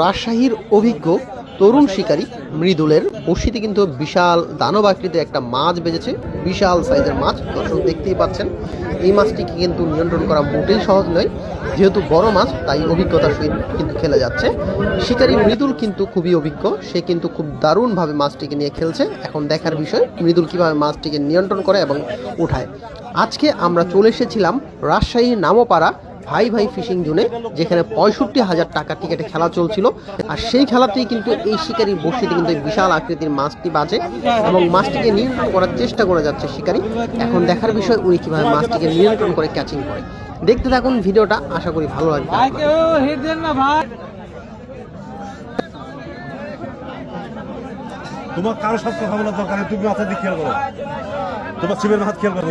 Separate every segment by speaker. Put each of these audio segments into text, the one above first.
Speaker 1: রাজশাহীর অভিজ্ঞ তরুণ শিকারী মৃদুলের বড়শিতে কিন্তু বিশাল দানব আকৃতির একটা মাছ বেজেছে, বিশাল সাইজের মাছ। দর্শক দেখতেই পাচ্ছেন, এই মাছটিকে কিন্তু নিয়ন্ত্রণ করা মোটেই সহজ নয়। যেহেতু বড় মাছ, তাই অভিজ্ঞতার সহিত কিন্তু খেলে যাচ্ছে। শিকারী মৃদুল কিন্তু খুবই অভিজ্ঞ, সে কিন্তু খুব দারুণভাবে মাছটিকে নিয়ে খেলছে। এখন দেখার বিষয় মৃদুল কীভাবে মাছটিকে নিয়ন্ত্রণ করে এবং উঠায়। আজকে আমরা চলে এসেছিলাম রাজশাহীর নামপাড়া ভাই ভাই ফিশিং জোনে, যেখানে 65,000 টাকা টিকেটে খেলা চলছিল। আর সেই খেলাতেই কিন্তু এই শিকারীর বড়শিতে কিন্তু বিশাল আকৃতির মাছটি বাজে এবং মাছটিকে নিয়ন্ত্রণ করার চেষ্টা করে যাচ্ছে শিকারী। এখন দেখার বিষয় উনি কিভাবে মাছটিকে নিয়ন্ত্রণ করে ক্যাচিং করে। দেখতে থাকুন ভিডিওটা, আশা করি ভালো লাগবে।
Speaker 2: তোমার কারো সাথে কথা বলার দরকার নেই, তুমি মাথা দিয়ে খেয়াল করো, তোমার ছিপের হাত খেয়াল করো।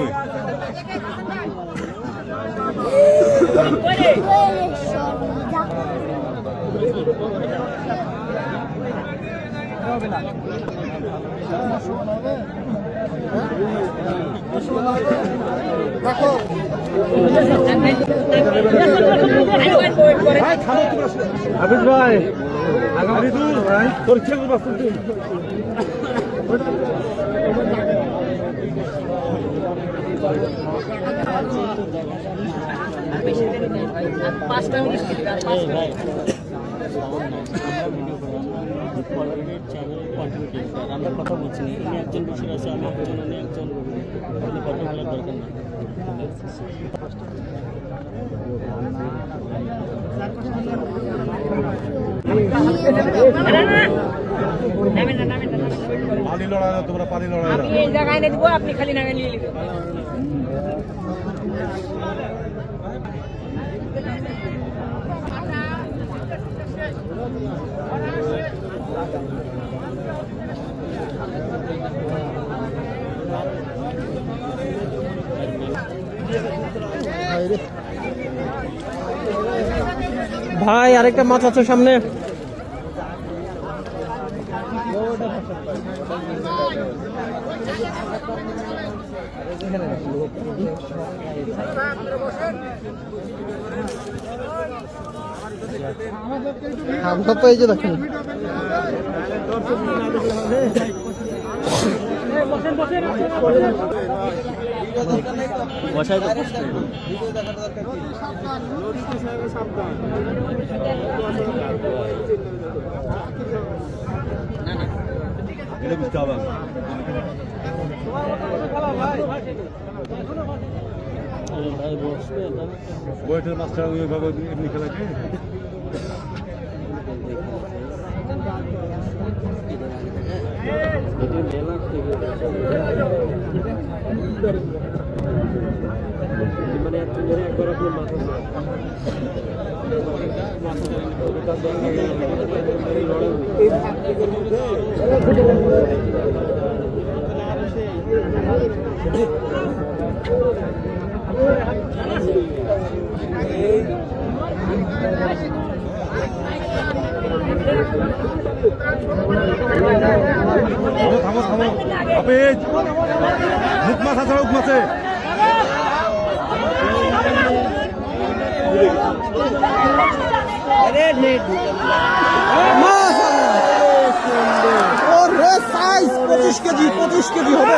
Speaker 3: হাফিজ ভাই
Speaker 2: তোর খেয়াল করো।
Speaker 3: আমরা কথা বলছি, উনি একজন বসে আছে, আমি একজন, উনি একজন, কথা বলার দরকার না।
Speaker 2: পানি লড়াই না, তোমরা পানি লড়াই না।
Speaker 4: এই জায়গায় এনে দিব, আপনি খালি নামে নিয়ে নেবেন।
Speaker 3: ভাই আরেকটা মাছ আছে সামনে।
Speaker 1: আমরা তো এই যে দেখেন
Speaker 2: এটা বুঝতে হবে। বইটার মাছটা ওইভাবে এমনি খেলাকে
Speaker 3: মানে একবার আপনি মাথা
Speaker 2: থামো থামো হাফেজ, মুখ মাছ আছে, মুখ মাছে
Speaker 1: সাইজ 25 কেজি হবে।